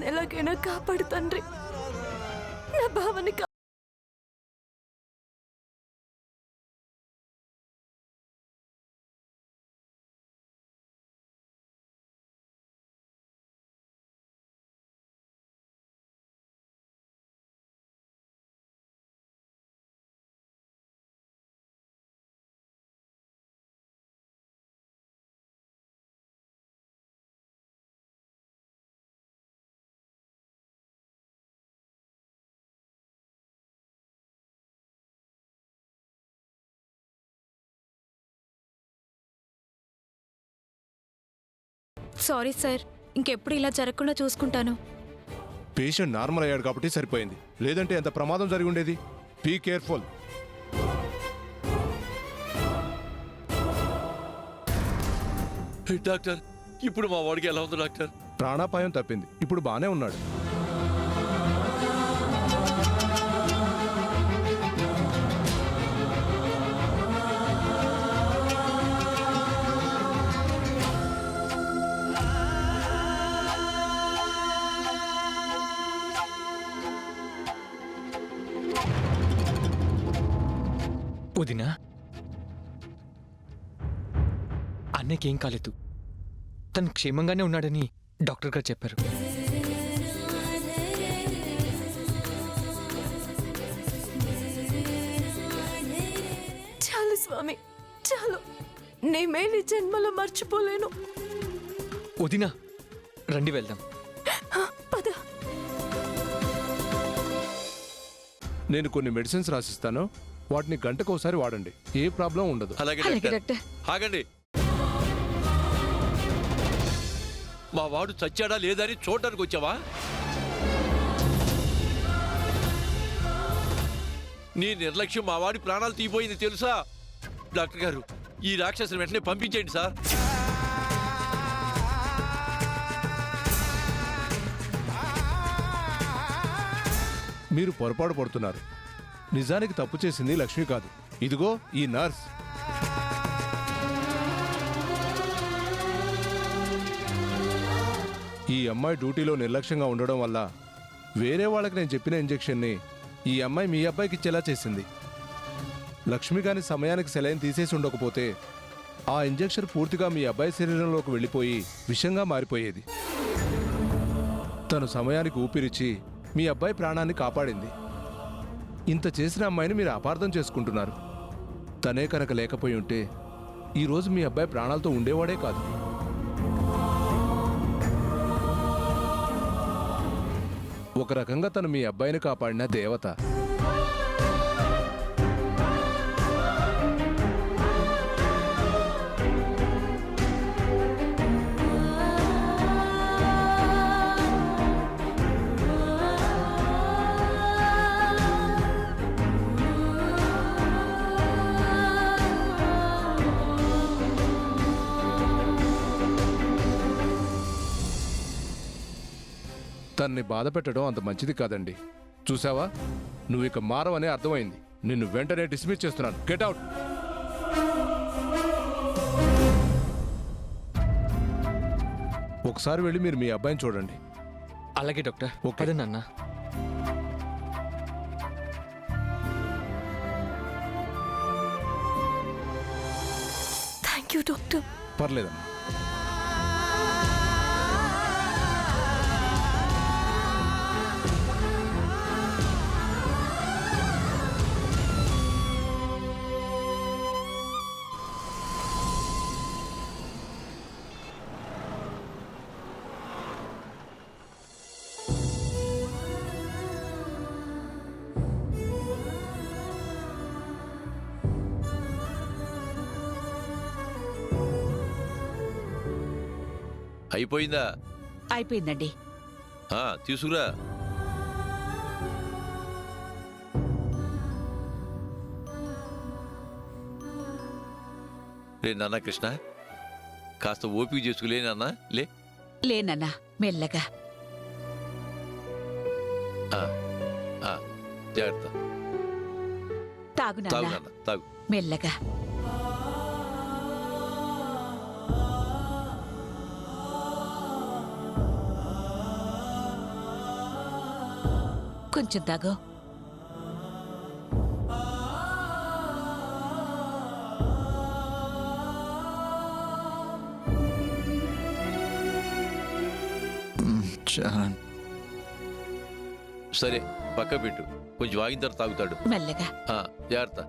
బావని ఎలాగైనా కాపాడు తండ్రి. నా బావని సారీ సార్, ఇంకెప్పుడు ఇలా జరగకుండా చూసుకుంటాను. పేషెంట్ నార్మల్ అయ్యాడు కాబట్టి సరిపోయింది, లేదంటే ఎంత ప్రమాదం జరిగి ఉండేది. Be careful. డాక్టర్, ఇప్పుడు మా వాడికి ఎలా ఉంది డాక్టర్? ప్రాణాపాయం తప్పింది, ఇప్పుడు బానే ఉన్నాడు. వదినా, అన్నయ్యకేం కాలేదు, తను క్షేమంగానే ఉన్నాడని డాక్టర్ గారు చెప్పారు. చాలు స్వామి, చాలు. నీ మేలు జన్మలో మర్చిపోలేను. వదినా, రండి వెళ్దాం. పద. నేను కొన్ని మెడిసిన్స్ రాసిస్తాను, వాటిని గంటకోసారి వాడండి. ఏ ప్రాబ్లం ఉండదు. అలాగే డాక్టర్. ఆగండి, మా వాడు చచ్చాడా లేదా అని చూడడానికి వచ్చావా? నీ నిర్లక్ష్యం మా వాడి ప్రాణాలు తీయబోయింది తెలుసా? డాక్టర్ గారు, ఈ రాక్షసుని వెంటనే పంపించేయండి సార్. మీరు పొరపాటు పడుతున్నారు. నిజానికి తప్పు చేసింది లక్ష్మి కాదు, ఇదిగో ఈ నర్స్. ఈ అమ్మాయి డ్యూటీలో నిర్లక్ష్యంగా ఉండడం వల్ల వేరే వాళ్ళకి నేను చెప్పిన ఇంజెక్షన్ని ఈ అమ్మాయి మీ అబ్బాయికి ఇచ్చేలా చేసింది. లక్ష్మి గాని సమయానికి సెలైన్ తీసేసి ఉండకపోతే ఆ ఇంజెక్షన్ పూర్తిగా మీ అబ్బాయి శరీరంలోకి వెళ్ళిపోయి విషంగా మారిపోయేది. తను సమయానికి ఊపిరిచ్చి మీ అబ్బాయి ప్రాణాన్ని కాపాడింది. ఇంత చేసిన అమ్మాయిని మీరు అపార్థం చేసుకుంటున్నారు. తనే కనుక లేకపోయి ఉంటే ఈరోజు మీ అబ్బాయి ప్రాణాలతో ఉండేవాడే కాదు. ఒక రకంగా తను మీ అబ్బాయిని కాపాడిన దేవత. తన్ని బాధ పెట్టడం అంత మంచిది కాదండి. చూసావా, నువ్వు ఇక మారవనే అర్థమైంది. నిన్ను వెంటనే డిస్మిస్ చేస్తున్నాను. Get out. ఒకసారి వెళ్ళి మీరు మీ అబ్బాయిని చూడండి. అలాగే డాక్టర్. ఓకే నాన్న. Thank you doctor. పర్లేదమ్మా. అయిపోయిందా? అయిపోయిందండి. తీసుకురా. రే నాన్న కృష్ణ, కాస్త ఓపిక చేసుకులే నాన్న. లేనన్నా, మెల్లగా. జాగ్రత్త. తాగు నాన్న, తాగు మెల్లగా. కొంచెం తాగు. చాలా సరే పక్క పెట్టు, కొంచెం ఆగిన తర్వాత తాగుతాడు. మెల్లగా. జాగ్రత్త.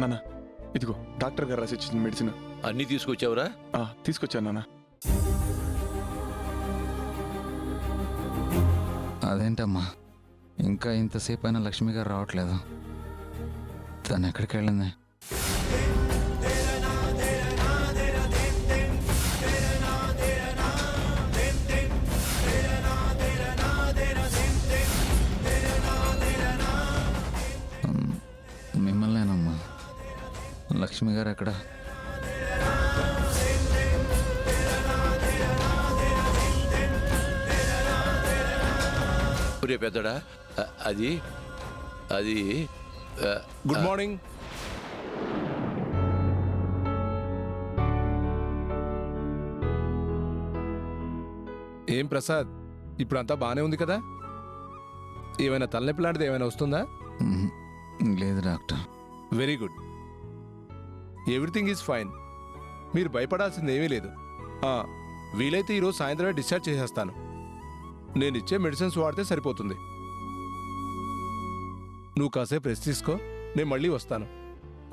నాన్న, ఇదిగో డాక్టర్ గారు రాసి ఇచ్చిన మెడిసిన్. అన్నీ తీసుకొచ్చావురా? తీసుకొచ్చాను నాన్న. అదేంటమ్మా ఇంకా ఇంతసేపు అయినా లక్ష్మి గారు రావట్లేదు. తను ఎక్కడికి వెళ్ళింది? మిమ్మల్నేనమ్మా. లక్ష్మి గారు ఎక్కడ? ఒరే పెద్దడా, అది అది గుడ్ మార్నింగ్. ఏం ప్రసాద్, ఇప్పుడంతా బానే ఉంది కదా? ఏమైనా తలనొప్పి లాంటిది ఏమైనా వస్తుందా? లేదు doctor. Very good. Everything is fine. మీరు భయపడాల్సింది ఏమీ లేదు. వీలైతే ఈరోజు సాయంత్రమే డిశ్చార్జ్ చేసేస్తాను. నేను ఇచ్చే మెడిసిన్స్ వాడితే సరిపోతుంది. నువ్వు కాసేపు రెస్ట్ తీసుకో, నేను మళ్ళీ వస్తాను.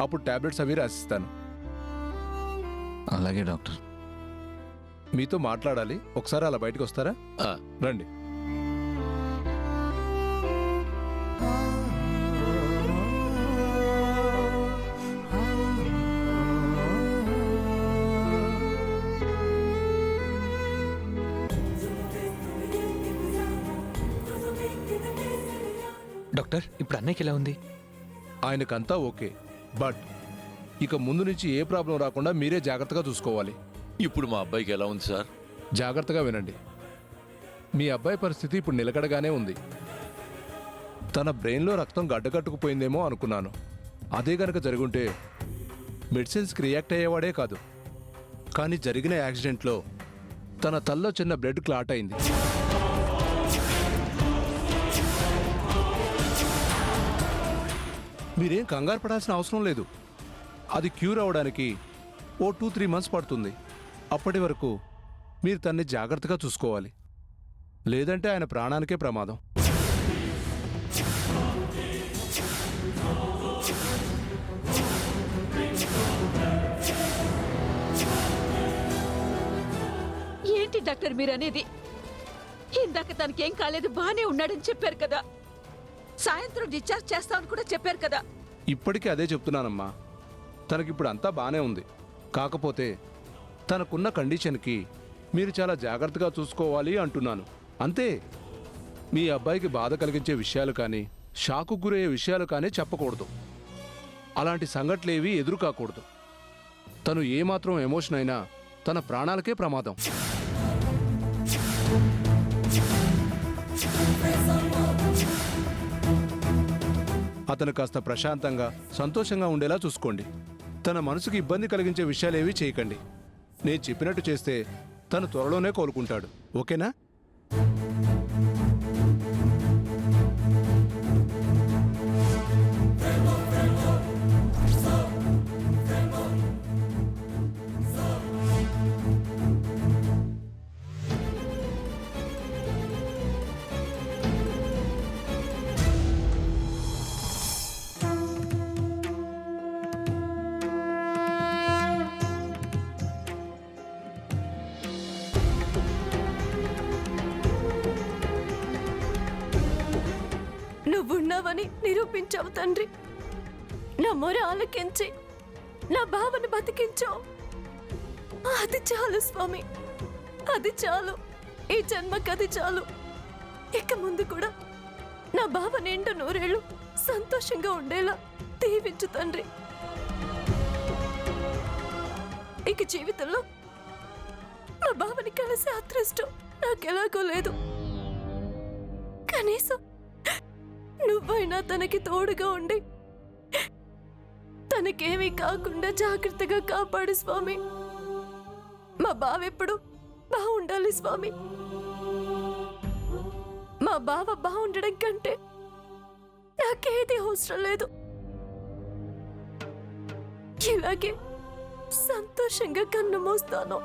అప్పుడు టాబ్లెట్స్ అవి రాసిస్తాను. అలాగే డాక్టర్. మీతో మాట్లాడాలి, ఒకసారి అలా బయటకు వస్తారా? రండి. డాక్టర్, ఇప్పుడు అన్నయ్యకి ఎలా ఉంది? ఆయనకంతా ఓకే, బట్ ఇక ముందు నుంచి ఏ ప్రాబ్లం రాకుండా మీరే జాగ్రత్తగా చూసుకోవాలి. ఇప్పుడు మా అబ్బాయికి ఎలా ఉంది సార్? జాగ్రత్తగా వినండి. మీ అబ్బాయి పరిస్థితి ఇప్పుడు నిలకడగానే ఉంది. తన బ్రెయిన్లో రక్తం గడ్డకట్టుకుపోయిందేమో అనుకున్నాను. అదే గనక జరుగుంటే మెడిసిన్స్కి రియాక్ట్ అయ్యేవాడే కాదు. కానీ జరిగిన యాక్సిడెంట్లో తన తల్లో చిన్న బ్లడ్ క్లాట్ అయింది. మీరేం కంగారు పడాల్సిన అవసరం లేదు. అది క్యూర్ అవ్వడానికి 2-3 months పడుతుంది. అప్పటి వరకు మీరు తన్ని జాగ్రత్తగా చూసుకోవాలి, లేదంటే ఆయన ప్రాణానికే ప్రమాదం. ఏంటి డాక్టర్ మీరనేది? ఇందాక తనకేం కాలేదు, బానే ఉన్నాడని చెప్పారు కదా. సాయంత్రం డిశ్చార్జ్ చేస్తామని కూడా చెప్పారు కదా. ఇప్పటికీ అదే చెప్తున్నానమ్మా. తనకిప్పుడు అంతా బానే ఉంది. కాకపోతే తనకున్న కండిషన్కి మీరు చాలా జాగ్రత్తగా చూసుకోవాలి అంటున్నాను, అంతే. మీ అబ్బాయికి బాధ కలిగించే విషయాలు కానీ, షాకు గురయ్యే విషయాలు కానీ చెప్పకూడదు. అలాంటి సంఘటనలేవి ఎదురు కాకూడదు. తను ఏమాత్రం ఎమోషన్ అయినా తన ప్రాణాలకే ప్రమాదం. అతను కాస్త ప్రశాంతంగా, సంతోషంగా ఉండేలా చూసుకోండి. తన మనసుకు ఇబ్బంది కలిగించే విషయాలేవీ చేయకండి. నేను చెప్పినట్టు చేస్తే తను త్వరలోనే కోలుకుంటాడు. ఓకేనా? నువ్వున్నావని నిరూపించావు తండ్రి. నా మొర ఆలకించి నా భావన బతికించావు. అది చాలు స్వామి, అది చాలు. ఈ జన్మకి అది చాలు. ఇక ముందు కూడా నా బావ నిండు 100 ఏళ్ళు సంతోషంగా ఉండేలా దీవించు తండ్రి. ఇక జీవితంలో నా బావని కలిసే అదృష్టం నాకెలాగో లేదు. కనీసం నువ్వైనా తనకి తోడుగా ఉండి తనకేమీ కాకుండా జాగ్రత్తగా కాపాడు స్వామి. మా బావ ఎప్పుడు బాగుండాలి స్వామి. మా బావ బాగుండడం కంటే నాకేది అవసరం లేదు. ఇలాగే సంతోషంగా కన్ను మూస్తాను.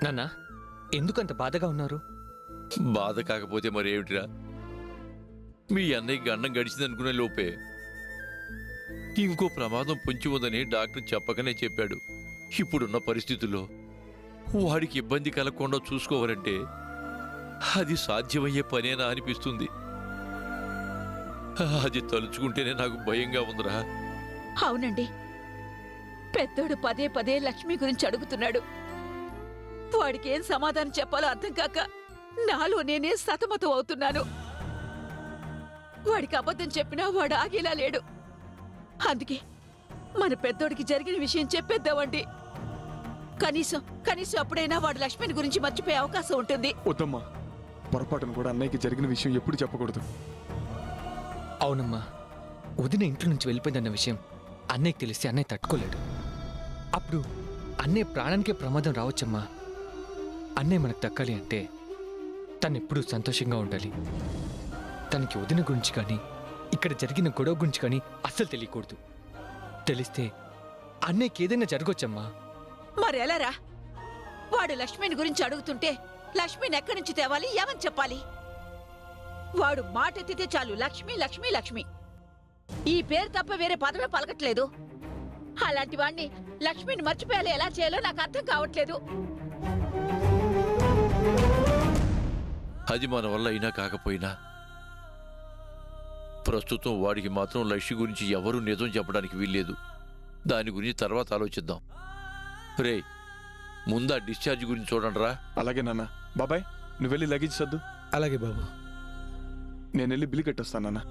నాన్న ఎందుకంత బాధగా ఉన్నారు? బాధ కాకపోతే మరేమిటిరా, మీ అన్నయ్యకి అన్నం గడిచిందనుకునే లోపే ఇంకో ప్రమాదం పొంచి ఉందని డాక్టర్ చెప్పకనే చెప్పాడు. ఇప్పుడున్న పరిస్థితుల్లో వాడికి ఇబ్బంది కలగకుండా చూసుకోవాలంటే అది సాధ్యమయ్యే పనేనా అనిపిస్తుంది. అది తలుచుకుంటేనే నాకు భయంగా ఉందిరా. అవునండి, పెద్దోడు పదే పదే లక్ష్మి గురించి అడుగుతున్నాడు. వాడికి ఏం సమాధానం చెప్పాలో అర్థం కాక నాలో నేనే సతమతం అవుతున్నాను. వాడికి అబద్ధం చెప్పినా వాడు ఆగేలా లేడు. అందుకే మన పెద్దోడికి జరిగిన విషయం చెప్పేద్దామండి. కనీసం అప్పుడైనా వాడు లక్ష్మిని గురించి మర్చిపోయే అవకాశం ఉంటుంది. వద్దమ్మా, పొరపాటును కూడా అన్నయ్యకి జరిగిన విషయం ఎప్పుడు చెప్పకూడదు. అవునమ్మా, వదిన ఇంట్లో నుంచి వెళ్ళిపోయిందన్న విషయం అన్నయ్యకి తెలిస్తే అన్నయ్య తట్టుకోలేడు. అప్పుడు అన్నయ్య ప్రాణానికే ప్రమాదం రావచ్చమ్మా. అన్నయ్య మనకు దక్కాలి అంటే తను ఎప్పుడూ సంతోషంగా ఉండాలి. తనకి వదిన గురించి కానీ ఇక్కడ జరిగిన గొడవ గురించి కానీ అస్సలు తెలియకూడదు. తెలిస్తే అన్నయ్యకి ఏదైనా జరగొచ్చమ్మా. మరెలారా? వాడు లక్ష్మిని గురించి అడుగుతుంటే లక్ష్మిని ఎక్కడి నుంచి తేవాలి, ఏమని చెప్పాలి? వాడు మాట ఎత్తితే చాలు లక్ష్మి లక్ష్మి లక్ష్మి, ఈ పేరు తప్ప వేరే పదమే పలకట్లేదు. అలాంటి వాణ్ణి లక్ష్మిని మర్చిపోయాలి ఎలా చేయాలో నాకు అర్థం కావట్లేదు. అది మన వల్ల అయినా కాకపోయినా ప్రస్తుతం వాడికి మాత్రం లక్ష్మి గురించి ఎవరూ నిజం చెప్పడానికి వీల్లేదు. దాని గురించి తర్వాత ఆలోచిద్దాం. రే, ముందా డిశ్చార్జ్ గురించి చూడండి రా. అలాగే నాన్న. బాబాయ్, నువ్వు వెళ్ళి లగేజ్ సర్దు. అలాగే బాబు. నేను వెళ్ళి బిల్లు కట్టొస్తాను నాన్న.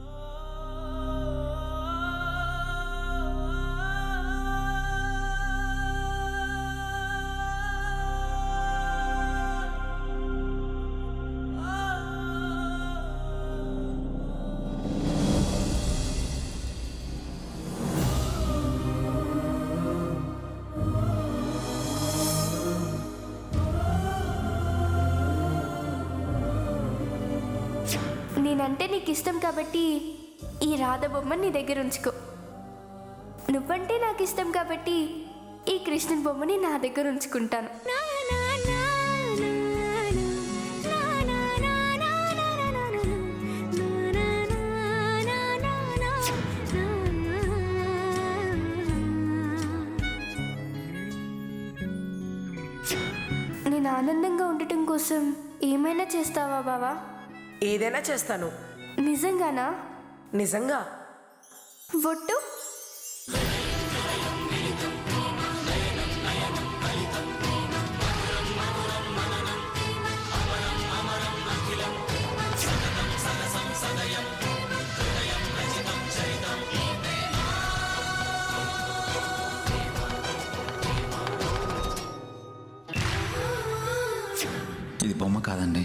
నేనంటే నీకు ఇష్టం కాబట్టి ఈ రాధ బొమ్మ నీ దగ్గర ఉంచుకో. నువ్వంటే నాకు ఇష్టం కాబట్టి ఈ కృష్ణుని బొమ్మని నా దగ్గర ఉంచుకుంటాను. నేను ఆనందంగా ఉండటం కోసం ఏమైనా చేస్తావా బావా? ఏదైనా చేస్తాను. నిజంగానా? నిజంగా. ఒట్టు? ఇది బొమ్మ కాదండి,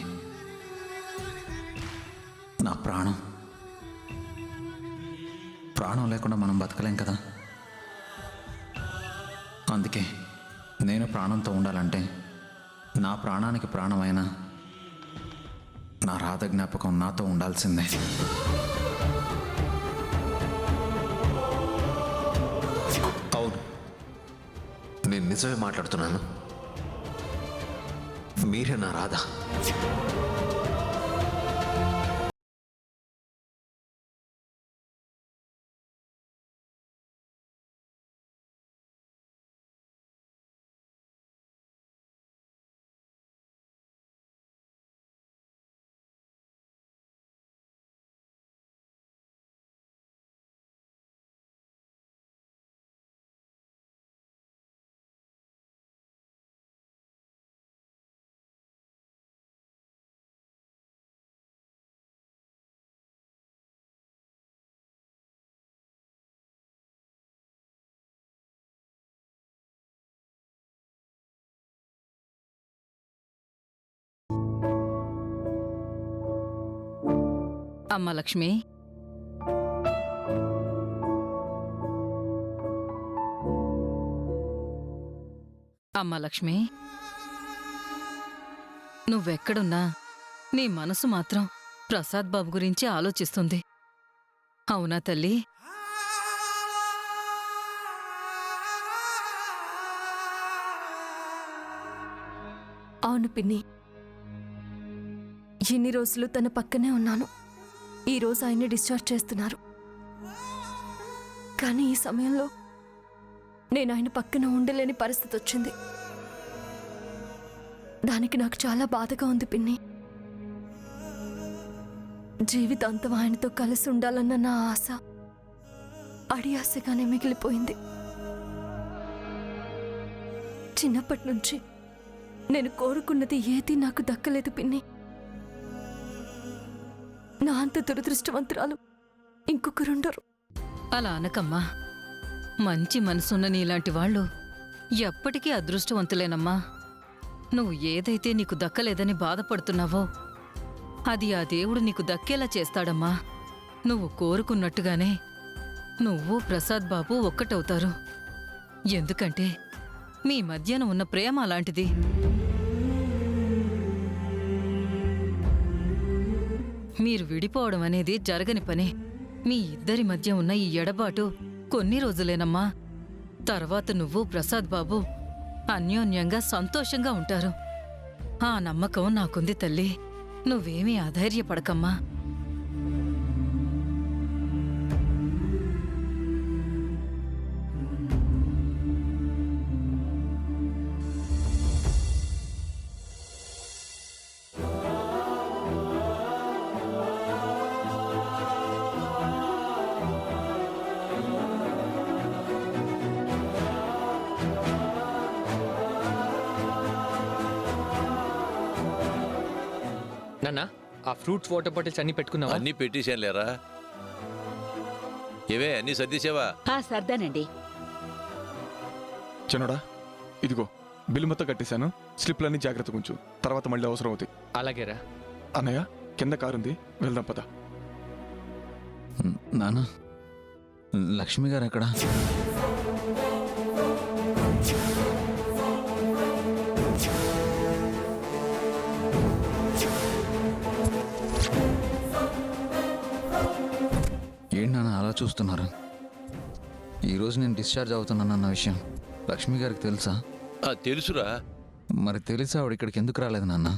నా ప్రాణం. ప్రాణం లేకుండా మనం బతకలేం కదా. అందుకే నేను ప్రాణంతో ఉండాలంటే నా ప్రాణానికి ప్రాణమైన నా రాధ జ్ఞాపకం నాతో ఉండాల్సిందే. అవును, నేను నిజమే మాట్లాడుతున్నాను. మీరే నా రాధ. అమ్మ లక్ష్మి, అమ్మ లక్ష్మి, నువ్వెక్కడున్నా నీ మనసు మాత్రం ప్రసాద్ బాబు గురించి ఆలోచిస్తుంది. అవునా తల్లి? అవును పిన్ని, ఇన్ని రోజులు తన పక్కనే ఉన్నాను. ఈరోజు ఆయన్ని డిశ్చార్జ్ చేస్తున్నారు. కానీ ఈ సమయంలో నేను ఆయన పక్కన ఉండలేని పరిస్థితి వచ్చింది. దానికి నాకు చాలా బాధగా ఉంది పిన్ని. జీవితాంతం ఆయనతో కలిసి ఉండాలన్న నా ఆశ అడి ఆశగానే మిగిలిపోయింది. చిన్నప్పటి నుంచి నేను కోరుకున్నది ఏదీ నాకు దక్కలేదు పిన్ని. నా అంత దురదృష్టవంతురాలు ఇంకొకరుండరు. అలా అనకమ్మా. మంచి మనసున్న నీలాంటి వాళ్ళు ఎప్పటికీ అదృష్టవంతులేనమ్మా. నువ్వు ఏదైతే నీకు దక్కలేదని బాధపడుతున్నావో అది ఆ దేవుడు నీకు దక్కేలా చేస్తాడమ్మా. నువ్వు కోరుకున్నట్టుగానే నువ్వు ప్రసాద్ బాబు ఒక్కటవుతారు. ఎందుకంటే మీ మధ్యన ఉన్న ప్రేమ అలాంటిది. మీరు విడిపోవడం అనేది జరగని పనే. మీ ఇద్దరి మధ్య ఉన్న ఈ ఎడబాటు కొన్ని రోజులేనమ్మా. తర్వాత నువ్వు ప్రసాద్ బాబు అన్యోన్యంగా సంతోషంగా ఉంటారు. ఆ నమ్మకం నాకుంది తల్లి. నువ్వేమీ అధైర్యపడకమ్మా. నాన్న, ఆ ఫ్రూట్స్ వాటర్ బాటిల్స్ అన్ని పెట్టుకున్నావా? అన్నీ పెట్టేశాను లేరా. ఏవే అన్నీ సర్దేశావా? సర్దానండి. చిన్నోడా, ఇదిగో బిల్లు మొత్తం కట్టేశాను. స్లిప్లన్నీ జాగ్రత్త ఉంచు, తర్వాత మళ్ళీ అవసరం అవుతాయి. అలాగేరా. అన్నయ్య, కింద కారుంది, వెళ్దాం పద. నాన్న, లక్ష్మి గారు ఎక్కడా? ఏంటి నాన్న అలా చూస్తున్నారు? ఈరోజు నేను డిశ్చార్జ్ అవుతున్నానన్న విషయం లక్ష్మి గారికి తెలుసా? తెలుసురా. మరి తెలిసి ఆవిడ ఇక్కడికి ఎందుకు రాలేదు నాన్న?